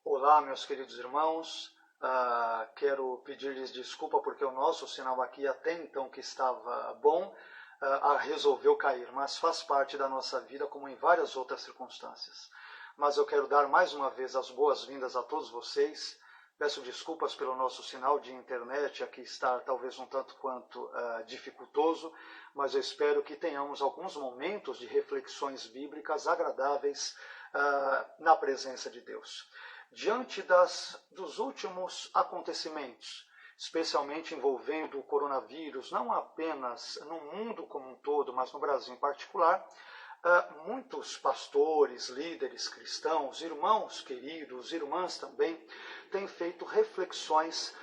Olá, meus queridos irmãos. Quero pedir-lhes desculpa porque o nosso sinal aqui até então que estava bom resolveu cair, mas faz parte da nossa vida como em várias outras circunstâncias. Mas eu quero dar mais uma vez as boas-vindas a todos vocês. Peço desculpas pelo nosso sinal de internet aqui estar talvez um tanto quanto dificultoso, mas eu espero que tenhamos alguns momentos de reflexões bíblicas agradáveis na presença de Deus. Diante dos últimos acontecimentos, especialmente envolvendo o coronavírus, não apenas no mundo como um todo, mas no Brasil em particular, muitos pastores, líderes cristãos, irmãos queridos, irmãs também, têm feito reflexões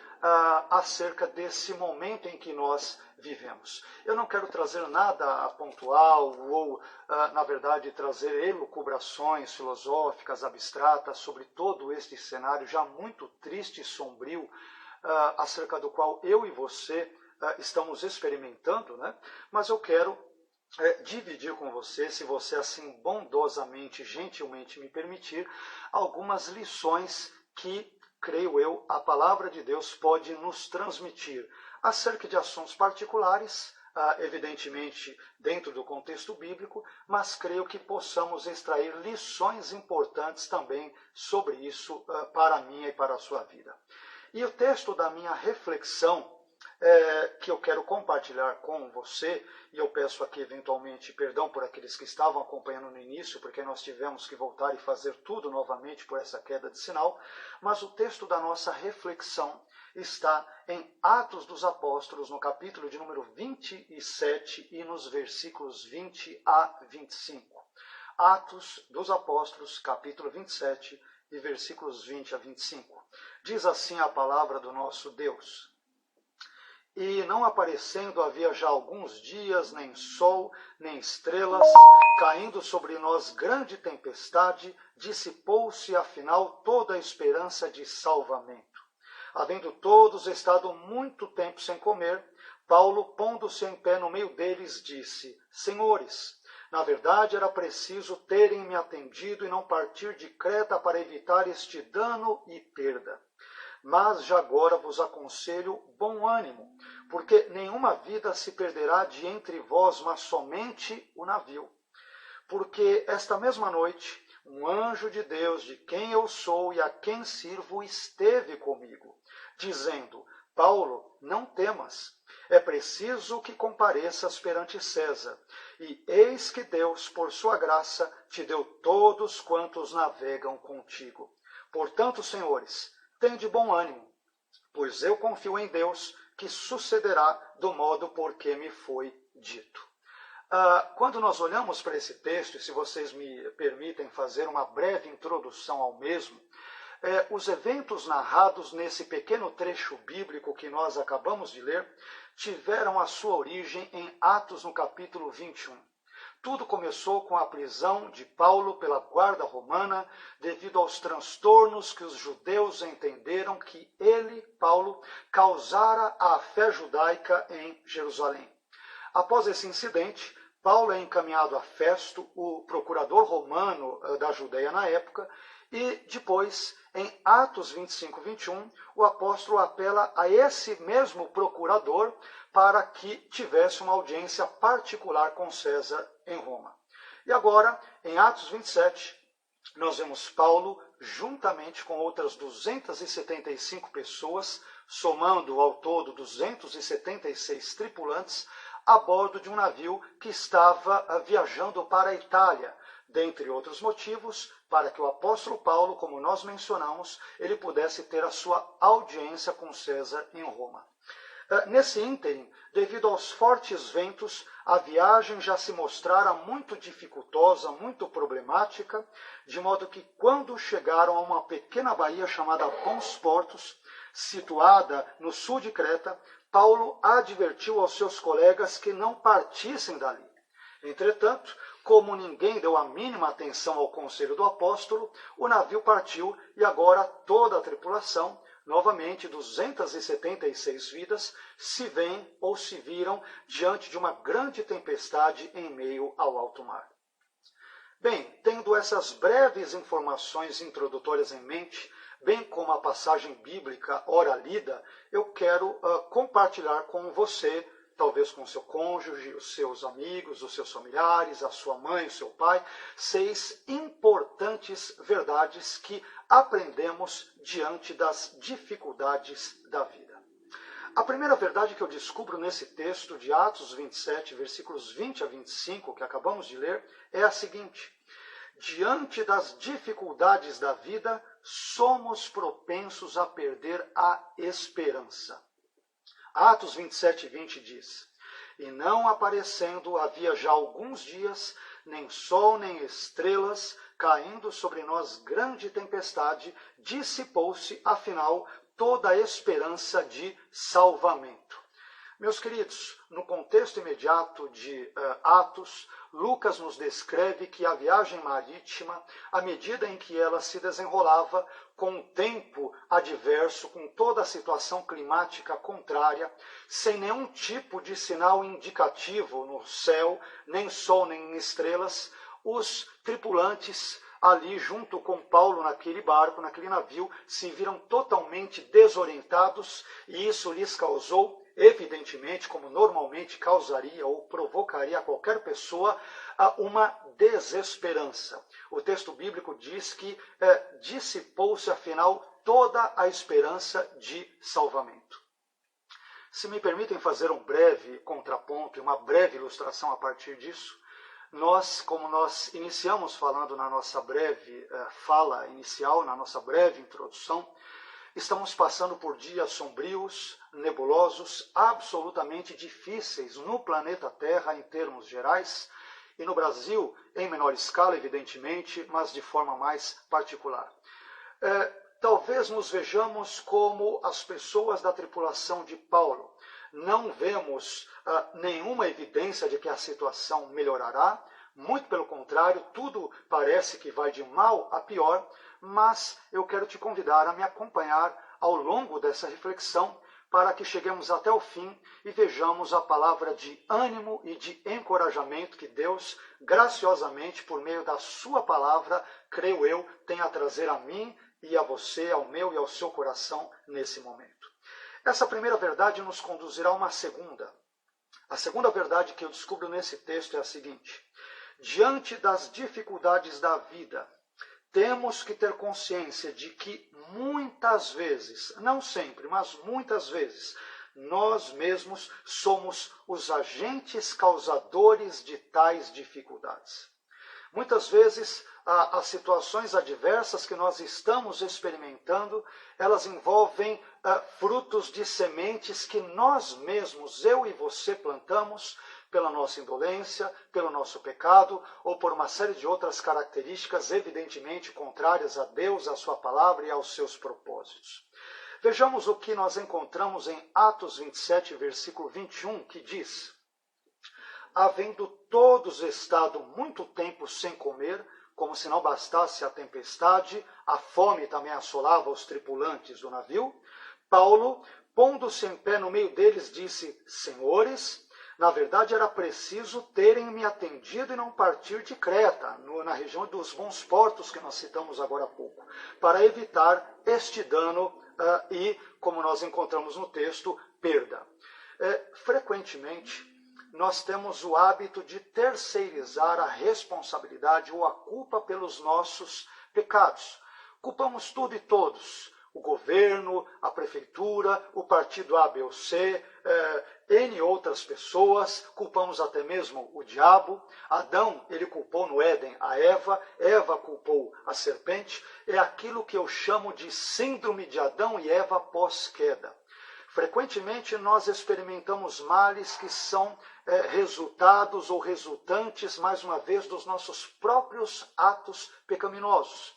acerca desse momento em que nós vivemos. Eu não quero trazer nada pontual ou, na verdade, trazer elucubrações filosóficas, abstratas sobre todo este cenário já muito triste e sombrio, acerca do qual eu e você estamos experimentando, né? Mas eu quero dividir com você, se você assim bondosamente, gentilmente me permitir, algumas lições que, creio eu, a palavra de Deus pode nos transmitir acerca de assuntos particulares, evidentemente dentro do contexto bíblico, mas creio que possamos extrair lições importantes também sobre isso para a minha e para a sua vida. E o texto da minha reflexão que eu quero compartilhar com você, e eu peço aqui eventualmente perdão por aqueles que estavam acompanhando no início, porque nós tivemos que voltar e fazer tudo novamente por essa queda de sinal, mas o texto da nossa reflexão está em Atos dos Apóstolos, no capítulo de número 27 e nos versículos 20 a 25. Atos dos Apóstolos, capítulo 27 e versículos 20 a 25. Diz assim a palavra do nosso Deus: E não aparecendo havia já alguns dias, nem sol, nem estrelas, caindo sobre nós grande tempestade, dissipou-se afinal toda a esperança de salvamento. Havendo todos estado muito tempo sem comer, Paulo, pondo-se em pé no meio deles, disse: Senhores, na verdade era preciso terem me atendido e não partir de Creta para evitar este dano e perda. Mas já agora vos aconselho bom ânimo, porque nenhuma vida se perderá de entre vós, mas somente o navio. Porque esta mesma noite, um anjo de Deus, de quem eu sou e a quem sirvo, esteve comigo, dizendo: Paulo, não temas, é preciso que compareças perante César, e eis que Deus, por sua graça, te deu todos quantos navegam contigo. Portanto, senhores, tende bom ânimo, pois eu confio em Deus, que sucederá do modo por que me foi dito. Quando nós olhamos para esse texto, e se vocês me permitem fazer uma breve introdução ao mesmo, os eventos narrados nesse pequeno trecho bíblico que nós acabamos de ler tiveram a sua origem em Atos, no capítulo 21. Tudo começou com a prisão de Paulo pela guarda romana, devido aos transtornos que os judeus entenderam que ele, Paulo, causara à fé judaica em Jerusalém. Após esse incidente, Paulo é encaminhado a Festo, o procurador romano da Judeia na época, e depois, em Atos 25, 21, o apóstolo apela a esse mesmo procurador para que tivesse uma audiência particular com César em Roma. E agora, em Atos 27, nós vemos Paulo, juntamente com outras 275 pessoas, somando ao todo 276 tripulantes, a bordo de um navio que estava viajando para a Itália, dentre outros motivos, para que o apóstolo Paulo, como nós mencionamos, ele pudesse ter a sua audiência com César em Roma. Nesse ínterim, devido aos fortes ventos, a viagem já se mostrara muito dificultosa, muito problemática, de modo que quando chegaram a uma pequena baía chamada Bons Portos, situada no sul de Creta, Paulo advertiu aos seus colegas que não partissem dali. Entretanto, como ninguém deu a mínima atenção ao conselho do apóstolo, o navio partiu e agora toda a tripulação, novamente 276 vidas, se veem ou se viram diante de uma grande tempestade em meio ao alto mar. Bem, tendo essas breves informações introdutórias em mente, bem como a passagem bíblica ora lida, eu quero compartilhar com você, talvez com o seu cônjuge, os seus amigos, os seus familiares, a sua mãe, o seu pai, 6 importantes verdades que aprendemos diante das dificuldades da vida. A primeira verdade que eu descubro nesse texto de Atos 27, versículos 20 a 25, que acabamos de ler, é a seguinte: diante das dificuldades da vida, somos propensos a perder a esperança. Atos 27, 20 diz: e não aparecendo havia já alguns dias, nem sol nem estrelas, caindo sobre nós grande tempestade, dissipou-se, afinal, toda a esperança de salvamento. Meus queridos, no contexto imediato de Atos, Lucas nos descreve que a viagem marítima, à medida em que ela se desenrolava, com o tempo adverso, com toda a situação climática contrária, sem nenhum tipo de sinal indicativo no céu, nem sol nem estrelas, os tripulantes ali junto com Paulo naquele barco, naquele navio, se viram totalmente desorientados e isso lhes causou, evidentemente, como normalmente causaria ou provocaria a qualquer pessoa, uma desesperança. O texto bíblico diz que dissipou-se, afinal, toda a esperança de salvamento. Se me permitem fazer um breve contraponto e uma breve ilustração a partir disso, como nós iniciamos falando na nossa breve fala inicial, na nossa breve introdução, estamos passando por dias sombrios, nebulosos, absolutamente difíceis no planeta Terra em termos gerais, e no Brasil em menor escala, evidentemente, mas de forma mais particular. Talvez nos vejamos como as pessoas da tripulação de Paulo. Não vemos nenhuma evidência de que a situação melhorará, muito pelo contrário, tudo parece que vai de mal a pior, mas eu quero te convidar a me acompanhar ao longo dessa reflexão para que cheguemos até o fim e vejamos a palavra de ânimo e de encorajamento que Deus, graciosamente, por meio da sua palavra, creio eu, tem a trazer a mim e a você, ao meu e ao seu coração nesse momento. Essa primeira verdade nos conduzirá a uma segunda. A segunda verdade que eu descubro nesse texto é a seguinte: diante das dificuldades da vida, temos que ter consciência de que muitas vezes, não sempre, mas muitas vezes, nós mesmos somos os agentes causadores de tais dificuldades. Muitas vezes, as situações adversas que nós estamos experimentando, elas envolvem frutos de sementes que nós mesmos, eu e você, plantamos pela nossa indolência, pelo nosso pecado, ou por uma série de outras características evidentemente contrárias a Deus, à sua palavra e aos seus propósitos. Vejamos o que nós encontramos em Atos 27, versículo 21, que diz: havendo todos estado muito tempo sem comer, como se não bastasse a tempestade, a fome também assolava os tripulantes do navio, Paulo, pondo-se em pé no meio deles, disse: senhores, na verdade era preciso terem me atendido e não partir de Creta, na região dos bons portos que nós citamos agora há pouco, para evitar este dano e, como nós encontramos no texto, perda. Frequentemente, nós temos o hábito de terceirizar a responsabilidade ou a culpa pelos nossos pecados. Culpamos tudo e todos. O governo, a prefeitura, o partido A, B ou C, N outras pessoas, culpamos até mesmo o diabo. Adão, ele culpou no Éden a Eva, Eva culpou a serpente. É aquilo que eu chamo de síndrome de Adão e Eva pós-queda. Frequentemente nós experimentamos males que são resultados ou resultantes, mais uma vez, dos nossos próprios atos pecaminosos.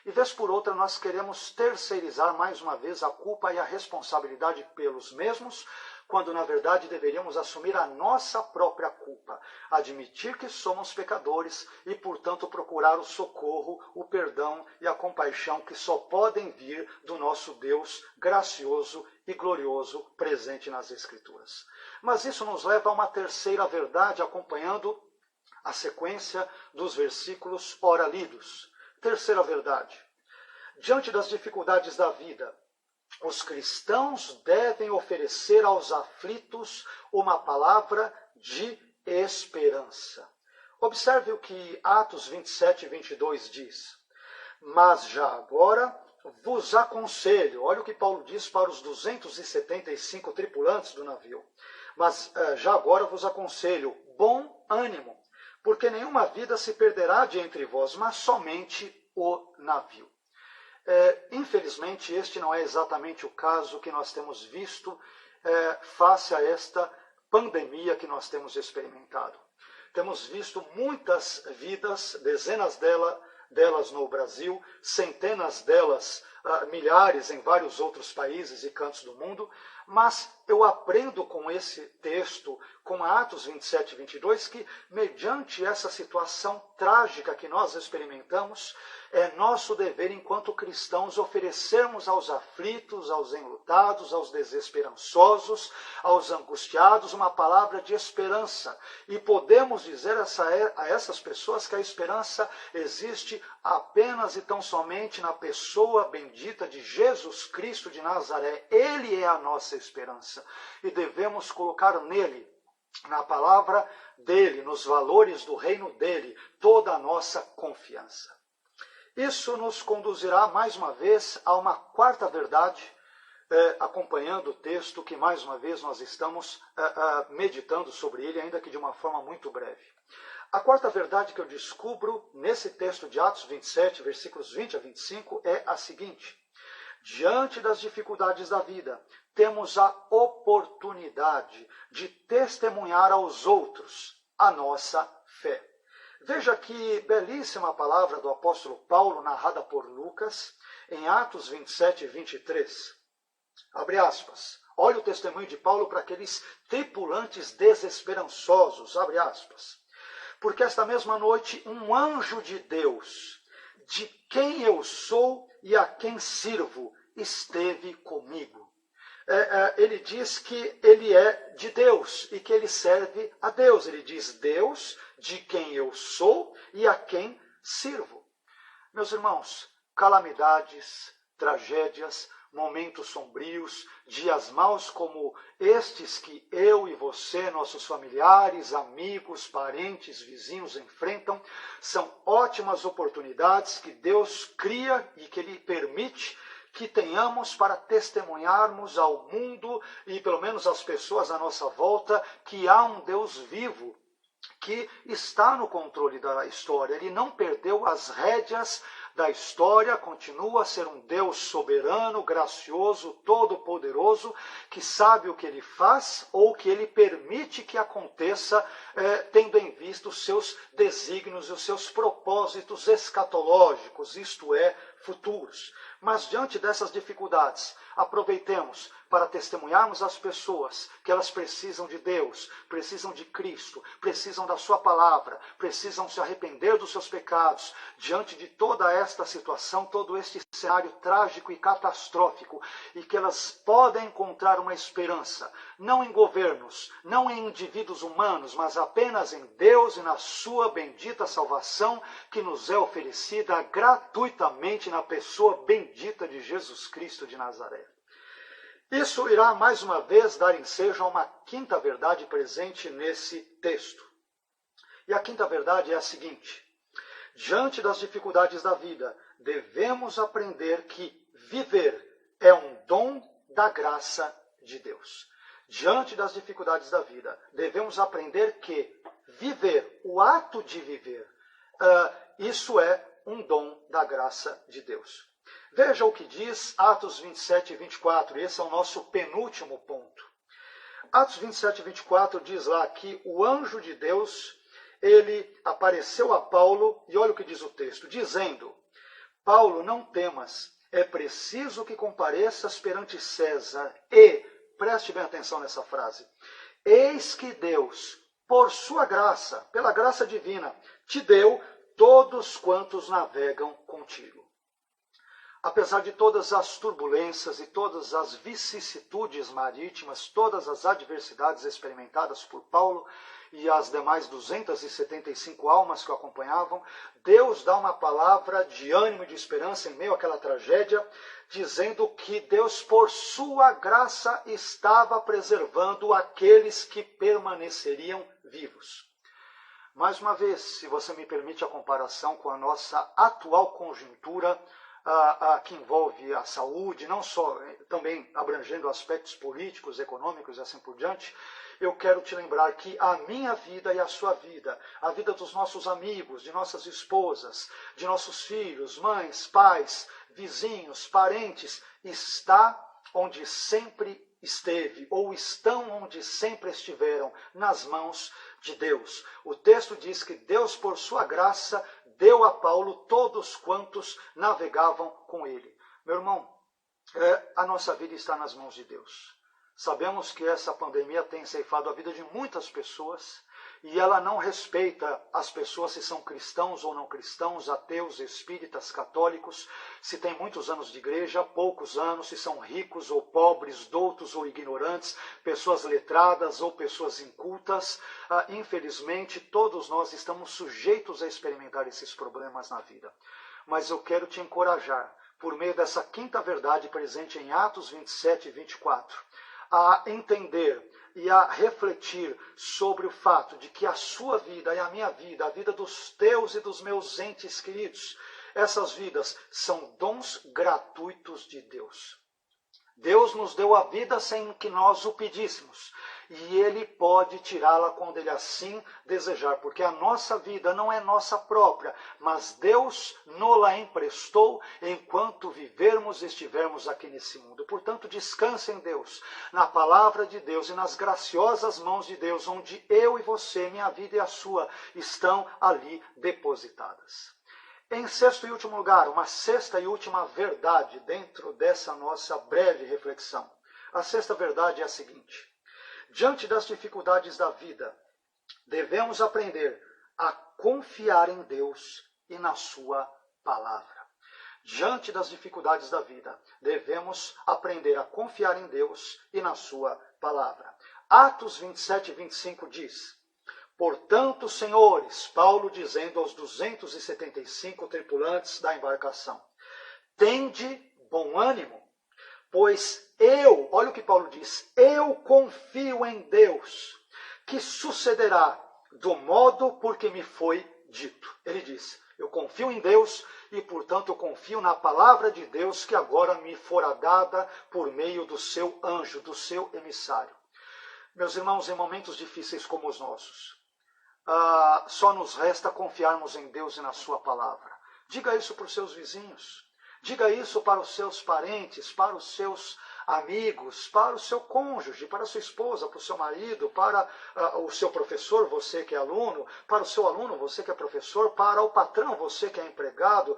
E vez por outra nós queremos terceirizar mais uma vez a culpa e a responsabilidade pelos mesmos, quando na verdade deveríamos assumir a nossa própria culpa, admitir que somos pecadores e, portanto, procurar o socorro, o perdão e a compaixão que só podem vir do nosso Deus gracioso e glorioso presente nas Escrituras. Mas isso nos leva a uma terceira verdade, acompanhando A sequência dos versículos ora lidos. Terceira verdade. Diante das dificuldades da vida, os cristãos devem oferecer aos aflitos uma palavra de esperança. Observe o que Atos 27 e 22 diz. Mas já agora vos aconselho, olha o que Paulo diz para os 275 tripulantes do navio. Mas já agora vos aconselho, bom ânimo, porque nenhuma vida se perderá de entre vós, mas somente o navio. Infelizmente, este não é exatamente o caso que nós temos visto face a esta pandemia que nós temos experimentado. Temos visto muitas vidas, dezenas delas no Brasil, centenas delas, milhares em vários outros países e cantos do mundo, mas eu aprendo com esse texto, com Atos 27 e 22, que mediante essa situação trágica que nós experimentamos, é nosso dever enquanto cristãos oferecermos aos aflitos, aos enlutados, aos desesperançosos, aos angustiados uma palavra de esperança. E podemos dizer a essas pessoas que a esperança existe apenas e tão somente na pessoa bendita de Jesus Cristo de Nazaré. Ele é a nossa esperança e devemos colocar nele, na palavra dele, nos valores do reino dele, toda a nossa confiança. Isso nos conduzirá mais uma vez a uma quarta verdade, acompanhando o texto que mais uma vez nós estamos meditando sobre ele, ainda que de uma forma muito breve. A quarta verdade que eu descubro nesse texto de Atos 27, versículos 20 a 25, é a seguinte: diante das dificuldades da vida, temos a oportunidade de testemunhar aos outros a nossa fé. Veja que belíssima palavra do apóstolo Paulo, narrada por Lucas, em Atos 27 e 23. Abre aspas. Olha o testemunho de Paulo para aqueles tripulantes desesperançosos. Abre aspas. Porque esta mesma noite um anjo de Deus, de quem eu sou e a quem sirvo, esteve comigo. Ele diz que ele é de Deus e que ele serve a Deus. Ele diz Deus, de quem eu sou e a quem sirvo. Meus irmãos, calamidades, tragédias, momentos sombrios, dias maus como estes que eu e você, nossos familiares, amigos, parentes, vizinhos enfrentam, são ótimas oportunidades que Deus cria e que Ele permite que tenhamos para testemunharmos ao mundo e pelo menos às pessoas à nossa volta que há um Deus vivo que está no controle da história. Ele não perdeu as rédeas da história, continua a ser um Deus soberano, gracioso, todo-poderoso, que sabe o que ele faz ou que ele permite que aconteça, tendo em vista os seus desígnios e os seus propósitos escatológicos, isto é, futuros. Mas diante dessas dificuldades, aproveitemos para testemunharmos às pessoas que elas precisam de Deus, precisam de Cristo, precisam da sua palavra, precisam se arrepender dos seus pecados. Diante de toda esta situação, todo este cenário trágico e catastrófico, e que elas podem encontrar uma esperança, não em governos, não em indivíduos humanos, mas apenas em Deus e na sua bendita salvação que nos é oferecida gratuitamente na pessoa bendita de Jesus Cristo de Nazaré. Isso irá mais uma vez dar ensejo a uma quinta verdade presente nesse texto. E a quinta verdade é a seguinte: diante das dificuldades da vida, devemos aprender que viver é um dom da graça de Deus. Diante das dificuldades da vida, devemos aprender que viver, o ato de viver, isso é um dom da graça de Deus. Veja o que diz Atos 27 e 24, esse é o nosso penúltimo ponto. Atos 27 e 24 diz lá que o anjo de Deus, ele apareceu a Paulo, e olha o que diz o texto, dizendo: Paulo, não temas, é preciso que compareças perante César e, preste bem atenção nessa frase, eis que Deus, por sua graça, pela graça divina, te deu todos quantos navegam contigo. apesar de todas as turbulências e todas as vicissitudes marítimas, todas as adversidades experimentadas por Paulo e as demais 275 almas que o acompanhavam, Deus dá uma palavra de ânimo e de esperança em meio àquela tragédia, dizendo que Deus, por sua graça, estava preservando aqueles que permaneceriam vivos. Mais uma vez, se você me permite a comparação com a nossa atual conjuntura, que envolve a saúde, não só, também abrangendo aspectos políticos, econômicos e assim por diante, eu quero te lembrar que a minha vida e a sua vida, a vida dos nossos amigos, de nossas esposas, de nossos filhos, mães, pais, vizinhos, parentes, está onde sempre esteve, ou estão onde sempre estiveram, nas mãos de Deus. O texto diz que Deus, por sua graça, deu a Paulo todos quantos navegavam com ele. Meu irmão, a nossa vida está nas mãos de Deus. Sabemos que essa pandemia tem ceifado a vida de muitas pessoas e ela não respeita as pessoas se são cristãos ou não cristãos, ateus, espíritas, católicos, se têm muitos anos de igreja, poucos anos, se são ricos ou pobres, doutos ou ignorantes, pessoas letradas ou pessoas incultas. Infelizmente, todos nós estamos sujeitos a experimentar esses problemas na vida. Mas eu quero te encorajar, por meio dessa quinta verdade presente em Atos 27 e 24, a entender e a refletir sobre o fato de que a sua vida e a minha vida, a vida dos teus e dos meus entes queridos, essas vidas são dons gratuitos de Deus. Deus nos deu a vida sem que nós o pedíssemos. E Ele pode tirá-la quando Ele assim desejar, porque a nossa vida não é nossa própria, mas Deus nos-la emprestou enquanto vivermos e estivermos aqui nesse mundo. Portanto, descanse em Deus, na palavra de Deus e nas graciosas mãos de Deus, onde eu e você, minha vida e a sua, estão ali depositadas. Em sexto e último lugar, uma sexta e última verdade dentro dessa nossa breve reflexão. A sexta verdade é a seguinte: diante das dificuldades da vida, devemos aprender a confiar em Deus e na sua palavra. Diante das dificuldades da vida, devemos aprender a confiar em Deus e na sua palavra. Atos 27 e 25 diz: portanto, senhores, Paulo dizendo aos 275 tripulantes da embarcação, tende bom ânimo, pois olha o que Paulo diz, eu confio em Deus, que sucederá do modo por que me foi dito. Ele diz, eu confio em Deus e, portanto, eu confio na palavra de Deus que agora me fora dada por meio do seu anjo, do seu emissário. Meus irmãos, em momentos difíceis como os nossos, só nos resta confiarmos em Deus e na sua palavra. Diga isso para os seus vizinhos. Diga isso para os seus parentes, para os seus amigos, para o seu cônjuge, para a sua esposa, para o seu marido, para o seu professor, você que é aluno, para o seu aluno, você que é professor, para o patrão, você que é empregado,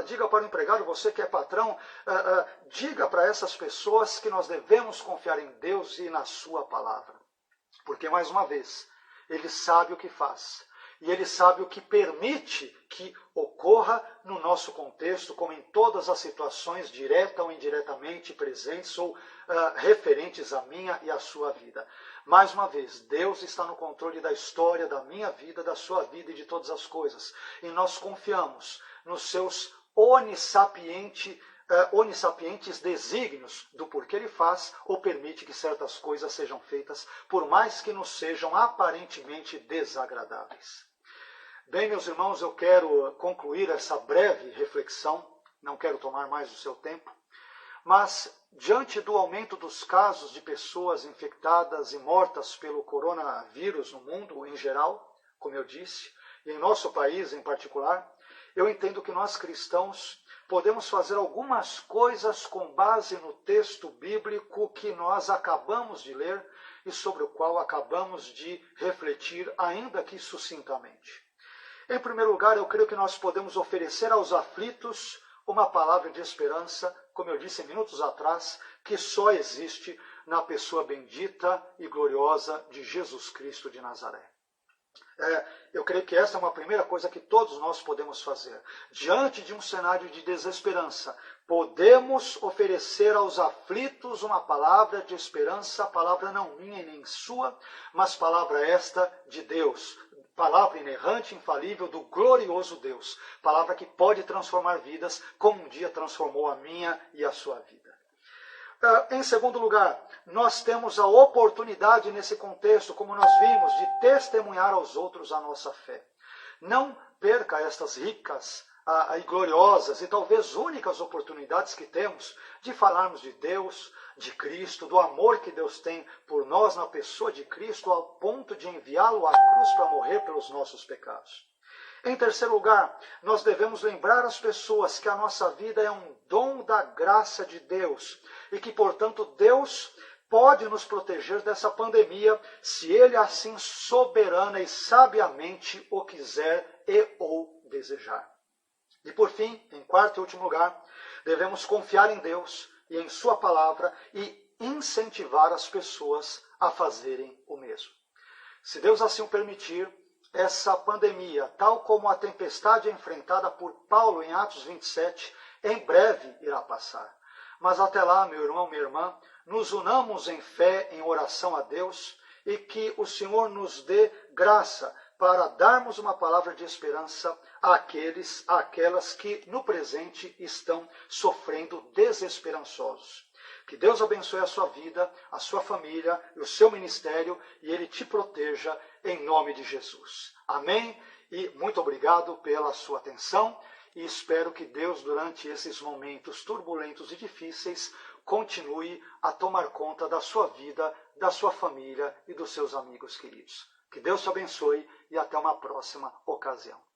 diga para o empregado, você que é patrão, diga para essas pessoas que nós devemos confiar em Deus e na sua palavra. Porque, mais uma vez, Ele sabe o que faz. E Ele sabe o que permite que ocorra no nosso contexto, como em todas as situações, direta ou indiretamente presentes ou referentes à minha e à sua vida. Mais uma vez, Deus está no controle da história, da minha vida, da sua vida e de todas as coisas. E nós confiamos nos seus onissapientes desígnios do porquê Ele faz ou permite que certas coisas sejam feitas, por mais que nos sejam aparentemente desagradáveis. Bem, meus irmãos, eu quero concluir essa breve reflexão, não quero tomar mais o seu tempo, mas diante do aumento dos casos de pessoas infectadas e mortas pelo coronavírus no mundo em geral, como eu disse, e em nosso país em particular, eu entendo que nós cristãos podemos fazer algumas coisas com base no texto bíblico que nós acabamos de ler e sobre o qual acabamos de refletir, ainda que sucintamente. Em primeiro lugar, eu creio que nós podemos oferecer aos aflitos uma palavra de esperança, como eu disse minutos atrás, que só existe na pessoa bendita e gloriosa de Jesus Cristo de Nazaré. Eu creio que essa é uma primeira coisa que todos nós podemos fazer. Diante de um cenário de desesperança, podemos oferecer aos aflitos uma palavra de esperança, palavra não minha e nem sua, mas palavra esta de Deus, palavra inerrante, infalível, do glorioso Deus, palavra que pode transformar vidas, como um dia transformou a minha e a sua vida. Em segundo lugar, nós temos a oportunidade nesse contexto, como nós vimos, de testemunhar aos outros a nossa fé. Não perca estas ricas e gloriosas e talvez únicas oportunidades que temos de falarmos de Deus, de Cristo, do amor que Deus tem por nós na pessoa de Cristo, ao ponto de enviá-lo à cruz para morrer pelos nossos pecados. Em terceiro lugar, nós devemos lembrar as pessoas que a nossa vida é um dom da graça de Deus e que, portanto, Deus pode nos proteger dessa pandemia se Ele assim soberana e sabiamente o quiser e ou desejar. E por fim, em quarto e último lugar, devemos confiar em Deus e em Sua palavra e incentivar as pessoas a fazerem o mesmo. Se Deus assim o permitir, essa pandemia, tal como a tempestade enfrentada por Paulo em Atos 27, em breve irá passar. Mas até lá, meu irmão, minha irmã, nos unamos em fé, em oração a Deus e que o Senhor nos dê graça para darmos uma palavra de esperança àquelas que no presente estão sofrendo desesperançosos. Que Deus abençoe a sua vida, a sua família e o seu ministério e Ele te proteja em nome de Jesus. Amém? E muito obrigado pela sua atenção e espero que Deus, durante esses momentos turbulentos e difíceis, continue a tomar conta da sua vida, da sua família e dos seus amigos queridos. Que Deus te abençoe e até uma próxima ocasião.